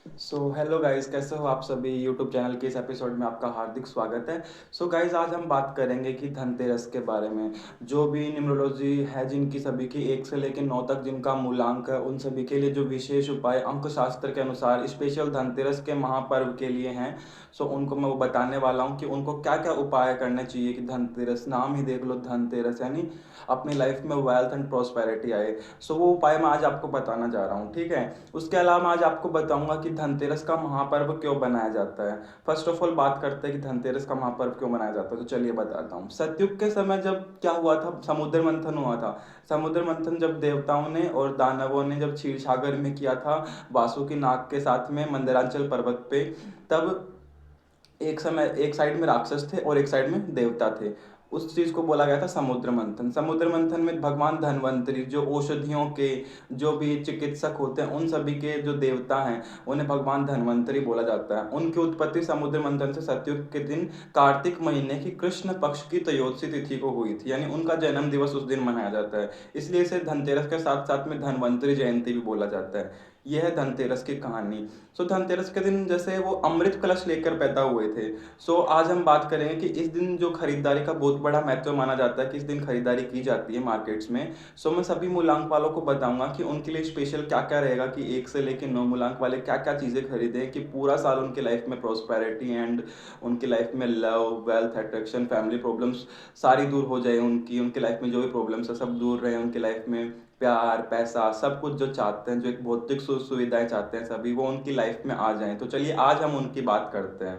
Hello guys, कैसे हो आप सभी। यूट्यूब चैनल के इस एपिसोड में आपका हार्दिक स्वागत है। गाइस, आज हम बात करेंगे कि धनतेरस के बारे में। जो भी न्यूमरोलॉजी है, जिनकी सभी की 1 से लेकर 9 तक जिनका मूलांक है, उन सभी के लिए जो विशेष उपाय अंक शास्त्र के अनुसार स्पेशल धनतेरस के महापर्व के लिए हैं, उनको मैं वो बताने वाला हूँ कि उनको क्या क्या उपाय करने चाहिए कि धनतेरस, नाम ही देख लो धनतेरस, यानी अपनी लाइफ में वेल्थ एंड प्रॉस्पेरिटी आए। वो उपाय मैं आज आपको बताना जा रहा हूँ, ठीक है। उसके अलावा मैं आज आपको बताऊंगा कि धनतेरस का महापर्व क्यों बनाया जाता है। फर्स्ट ऑफ ऑल बात करते हैं कि धनतेरस का महापर्व क्यों मनाया जाता है, तो चलिए बताता हूँ। सतयुग के समय जब क्या हुआ था, समुद्र मंथन हुआ था। समुद्र मंथन जब देवताओं ने और दानवों ने जब क्षीर सागर में किया था, वासुकी नाग के साथ में मंदरांचल पर्वत पे, तब एक समय एक साइड में राक्षस थे और एक साइड में देवता थे। उस चीज को बोला गया था समुद्र मंथन। समुद्र मंथन में भगवान धन्वंतरी, जो औषधियों के, जो भी चिकित्सक होते हैं, उन सभी के जो देवता हैं, उन्हें भगवान धन्वंतरी बोला जाता है। उनकी उत्पत्ति समुद्र मंथन से सतयुग के दिन कार्तिक महीने की कृष्ण पक्ष की त्रयोदशी तिथि को हुई थी, यानी उनका जन्म दिवस उस दिन मनाया जाता है। इसलिए इसे धनतेरस के साथ साथ में धन्वंतरी जयंती भी बोला जाता है। यह है धनतेरस की कहानी। धनतेरस के दिन जैसे वो अमृत कलश लेकर पैदा हुए थे। आज हम बात करेंगे कि इस दिन जो खरीदारी का बहुत बड़ा महत्व माना जाता है कि इस दिन खरीदारी की जाती है मार्केट्स में। मैं सभी मूलांक वालों को बताऊंगा कि उनके लिए स्पेशल क्या क्या रहेगा, कि 1 से लेकर 9 मूलांक वाले क्या क्या चीज़ें खरीदें कि पूरा साल उनकी लाइफ में प्रॉस्पेरिटी एंड उनकी लाइफ में love, wealth, attraction, family problems सारी दूर हो जाए। उनकी लाइफ में जो भी प्रॉब्लम्स है सब दूर रहे। उनकी लाइफ में प्यार, पैसा, सब कुछ जो चाहते हैं, जो एक भौतिक सुख सुविधाएं चाहते हैं, सभी वो उनकी लाइफ में आ जाएं। तो चलिए आज हम उनकी बात करते हैं।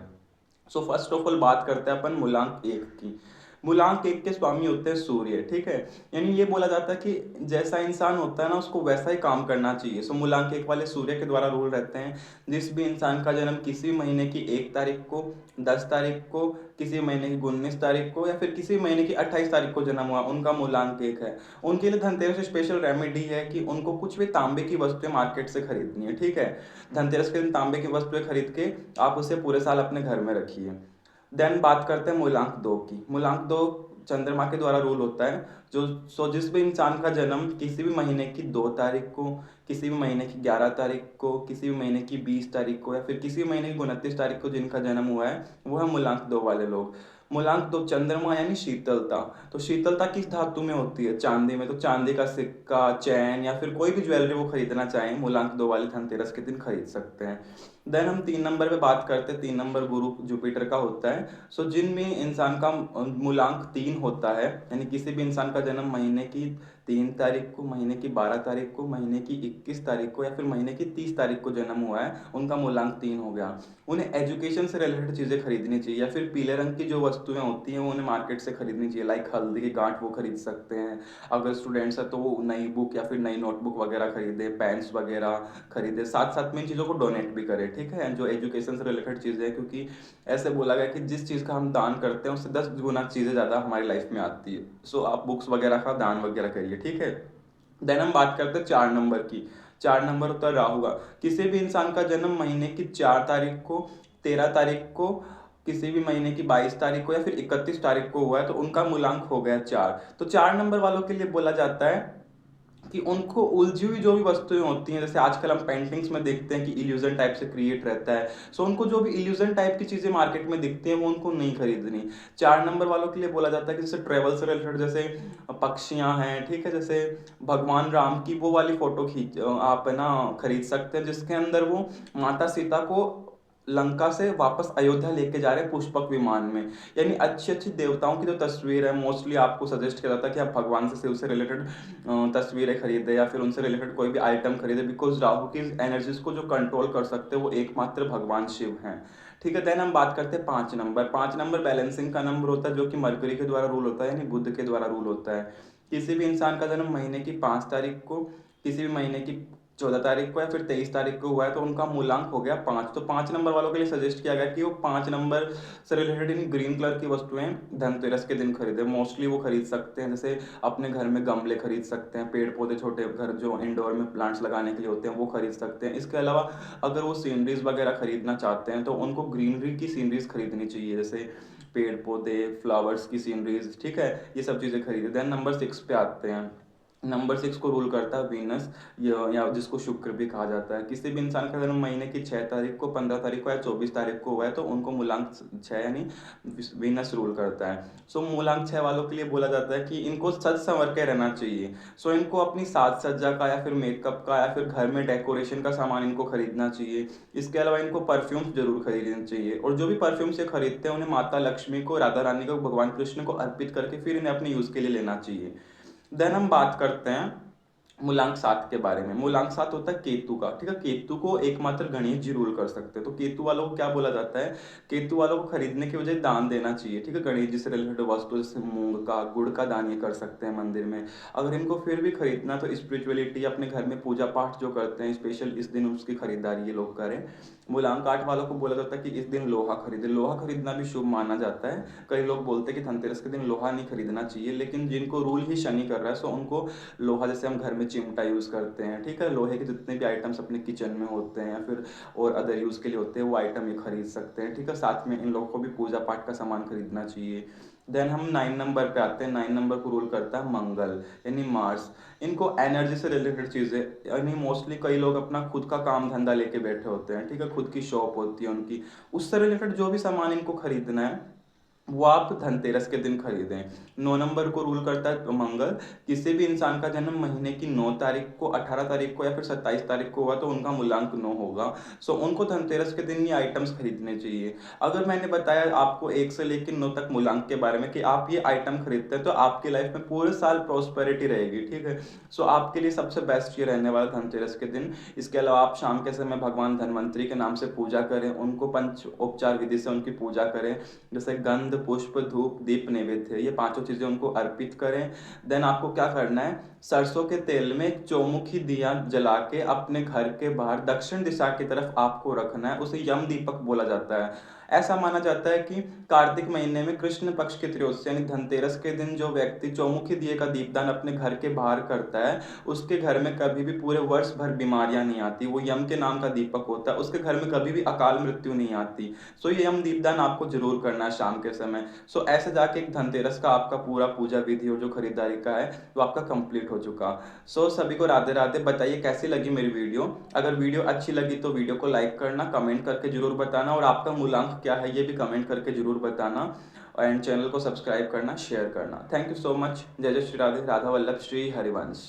फर्स्ट ऑफ ऑल बात करते हैं अपन मूलांक 1 की। मूलांक 1 के स्वामी होते हैं सूर्य, ठीक है। यानी ये बोला जाता है कि जैसा इंसान होता है ना, उसको वैसा ही काम करना चाहिए। मूलांक 1 वाले सूर्य के द्वारा रूल रहते हैं। जिस भी इंसान का जन्म किसी महीने की 1 तारीख को, 10 तारीख को, किसी महीने की 19 तारीख को, या फिर किसी महीने की 28 तारीख को जन्म हुआ, उनका मूलांक 1 है। उनके लिए धनतेरस स्पेशल रेमेडी है कि उनको कुछ भी तांबे की वस्तुएं मार्केट से खरीदनी है, ठीक है। धनतेरस के दिन तांबे की वस्तुएं खरीद के आप उसे पूरे साल अपने घर में रखिए। देन बात करते हैं मूलांक 2 की। मूलांक 2 चंद्रमा के द्वारा रूल होता है। जो जिस भी इंसान का जन्म किसी भी महीने की 2 तारीख को, किसी भी महीने की 11 तारीख को, किसी भी महीने की 20 तारीख को, या फिर किसी भी महीने की 29 तारीख को जिनका जन्म हुआ है, वो है मूलांक 2 वाले लोग। मूलांक 2 चंद्रमा यानी शीतलता। शीतलता किस धातु में होती है? चांदी में। चांदी का सिक्का, चैन, या फिर कोई भी ज्वेलरी वो खरीदना चाहें, मूलांक 2 वाले धनतेरस के दिन खरीद सकते हैं। देन हम 3 नंबर पे बात करते हैं। 3 नंबर गुरु जुपिटर का होता है। जिनमें इंसान का मूलांक 3 होता है, यानी किसी भी इंसान का जन्म महीने की 3 तारीख को, महीने की 12 तारीख को, महीने की 21 तारीख को, या फिर महीने की 30 तारीख को जन्म हुआ है, उनका मूलांक 3 हो गया। उन्हें एजुकेशन से रिलेटेड चीज़ें खरीदनी चाहिए, या फिर पीले रंग की जो वस्तुएं होती हैं वो उन्हें मार्केट से खरीदनी चाहिए। लाइक हल्दी की गांठ वो खरीद सकते हैं। अगर स्टूडेंट्स है तो वो नई बुक या फिर नई नोटबुक वगैरह खरीदे, पेन्स वगैरह खरीदे। साथ साथ में इन चीज़ों को डोनेट भी करें, ठीक है, जो एजुकेशन से रिलेटेड चीज़ें हैं। क्योंकि ऐसे बोला गया कि जिस चीज़ का हम दान करते हैं उससे 10 गुना चीज़ें ज़्यादा हमारी लाइफ में आती है। आप बुक्स वगैरह का दान वगैरह करिए, ठीक है। देन हम बात करते हैं 4 नंबर की। 4 नंबर होता है राहु का। किसी भी इंसान का जन्म महीने की 4 तारीख को, 13 तारीख को, किसी भी महीने की 22 तारीख को, या फिर 31 तारीख को हुआ है, तो उनका मूलांक हो गया 4। 4 नंबर वालों के लिए बोला जाता है कि उनको उलझी हुई जो भी वस्तुएं होती हैं, जैसे आजकल हम पेंटिंग्स में देखते हैं कि इल्यूजन टाइप से क्रिएट रहता है। उनको जो भी इल्यूजन टाइप की चीजें मार्केट में दिखती हैं वो उनको नहीं खरीदनी। 4 नंबर वालों के लिए बोला जाता है कि जैसे ट्रेवल से रिलेटेड, जैसे पक्षियां हैं, ठीक है, जैसे भगवान राम की वो वाली फोटो खींच आप है ना खरीद सकते हैं, जिसके अंदर वो माता सीता को लंका से वापस अयोध्या लेके जा रहे हैं पुष्पक विमान में। यानी अच्छी अच्छी देवताओं की जो तस्वीर है, मोस्टली आपको सजेस्ट किया जाता है कि आप भगवान से, शिव से रिलेटेड तस्वीरें खरीदें, या फिर उनसे रिलेटेड कोई भी आइटम खरीदें। बिकॉज राहु की एनर्जीज को जो कंट्रोल कर सकते हैं वो एकमात्र भगवान शिव हैं, ठीक है। देन हम बात करते हैं 5 नंबर। 5 नंबर बैलेंसिंग का नंबर होता है, जो कि मरकरी के द्वारा रूल होता है, यानी बुध के द्वारा रूल होता है। किसी भी इंसान का जन्म महीने की 5 तारीख को, किसी भी महीने की 14 तारीख को, या फिर 23 तारीख को हुआ है, तो उनका मूलांक हो गया 5। 5 नंबर वालों के लिए सजेस्ट किया गया कि वो 5 नंबर से रिलेटेड इन ग्रीन कलर की वस्तुएं धनतेरस के दिन खरीदे। मोस्टली वो खरीद सकते हैं, जैसे अपने घर में गमले खरीद सकते हैं, पेड़ पौधे, छोटे घर जो इंडोर में प्लांट्स लगाने के लिए होते हैं वो खरीद सकते हैं। इसके अलावा अगर वो सीनरीज वगैरह खरीदना चाहते हैं तो उनको ग्रीनरी की सीनरीज खरीदनी चाहिए, जैसे पेड़ पौधे, फ्लावर्स की सीनरीज, ठीक है, ये सब चीज़ें खरीदे। देन नंबर 6 पे आते हैं। नंबर 6 को रूल करता है वीनस, या जिसको शुक्र भी कहा जाता है। किसी भी इंसान का जन्म महीने की 6 तारीख को, 15 तारीख को या 24 तारीख को हुआ है तो उनको मूलांक 6 यानी वीनस रूल करता है। सो मूलांक 6 वालों के लिए बोला जाता है कि इनको सज संवर के रहना चाहिए। सो इनको अपनी साज सज्जा का या फिर मेकअप का या फिर घर में डेकोरेशन का सामान इनको खरीदना चाहिए। इसके अलावा इनको परफ्यूम्स जरूर खरीदना चाहिए, और जो भी परफ्यूम्स ये खरीदते हैं उन्हें माता लक्ष्मी को, राधा रानी को, भगवान कृष्ण को अर्पित करके फिर इन्हें अपने यूज के लिए लेना चाहिए। देन हम बात करते हैं मूलांक 7 के बारे में। मूलांक 7 होता है केतु का, ठीक है। केतु को एकमात्र गणेश जी रूल कर सकते हैं, तो केतु वालों को क्या बोला जाता है, केतु वालों को खरीदने की बजाय दान देना चाहिए, ठीक है। गणेश जी से रिलेटेड वस्तु जैसे मूंग का, गुड़ का दान ये कर सकते हैं मंदिर में। अगर इनको फिर भी खरीदना तो स्पिरिचुअलिटी, अपने घर में पूजा पाठ जो करते हैं स्पेशल इस दिन उसकी खरीदारी ये लोग करें। मूलांक 8 वालों को बोला जाता है कि इस दिन लोहा खरीदे। लोहा खरीदना भी शुभ माना जाता है। कई लोग बोलते हैं कि धनतेरस के दिन लोहा नहीं खरीदना चाहिए, लेकिन जिनको रूल ही शनि कर रहा है सो उनको लोहा, जैसे हम घर में चिमटा यूज़ करते हैं, ठीक है, लोहे के जितने भी आइटम्स अपने किचन में होते हैं या फिर और अदर यूज़ के लिए होते हैं वो आइटम ये खरीद सकते हैं, ठीक है। साथ में इन लोगों को भी पूजा पाठ का सामान खरीदना चाहिए। देन हम 9 नंबर पे आते हैं। 9 नंबर को रूल करता है मंगल यानी मार्स। इनको एनर्जी से रिलेटेड चीज़ें, यानी मोस्टली कई लोग अपना खुद का काम धंधा लेके बैठे होते हैं, ठीक है, खुद की शॉप होती है उनकी, उससे रिलेटेड जो भी सामान इनको खरीदना है वो आप धनतेरस के दिन खरीदें। 9 नंबर को रूल करता है मंगल। किसी भी इंसान का जन्म महीने की 9 तारीख को, 18 तारीख को या फिर 27 तारीख को हुआ तो उनका मूलांक 9 होगा। सो उनको धनतेरस के दिन ये आइटम्स खरीदने चाहिए। अगर मैंने बताया आपको 1 से लेकर 9 तक मूलांक के बारे में कि आप ये आइटम खरीदते हैं तो आपकी लाइफ में पूरे साल प्रॉस्पेरिटी रहेगी, ठीक है। सो आपके लिए सबसे बेस्ट ये रहने वाला धनतेरस के दिन। इसके अलावा आप शाम के समय भगवान धनवंतरी के नाम से पूजा करें, उनको पंच उपचार विधि से उनकी पूजा करें, जैसे गंध, पुष्प, धूप, दीप, नैवेद्य, ये पांचों चीजें उनको अर्पित करें। देन आपको क्या करना है, सरसों के तेल में एक चौमुखी दिया जला के अपने घर के बाहर दक्षिण दिशा की तरफ आपको रखना है। उसे यम दीपक बोला जाता है। ऐसा माना जाता है कि कार्तिक महीने में कृष्ण पक्ष की त्रयोदशी यानी धनतेरस के दिन जो व्यक्ति चौमुखी दिए का दीपदान अपने घर के बाहर करता है उसके घर में कभी भी पूरे वर्ष भर बीमारियां नहीं आती। वो यम के नाम का दीपक होता है, उसके घर में कभी भी अकाल मृत्यु नहीं आती। सो ये यम दीपदान आपको जरूर करना है शाम के समय। सो ऐसे जाके एक धनतेरस का आपका पूरा पूजा विधि और जो खरीदारी का है वो आपका कंप्लीट हो चुका। सो सभी को राधे राधे। बताइए कैसी लगी मेरी वीडियो। अगर वीडियो अच्छी लगी तो वीडियो को लाइक करना, कमेंट करके जरूर बताना, और आपका मूलांक क्या है ये भी कमेंट करके जरूर बताना, एंड चैनल को सब्सक्राइब करना, शेयर करना। Thank you so much. जय जय श्री राधे। राधा वल्लभ श्री हरिवंश।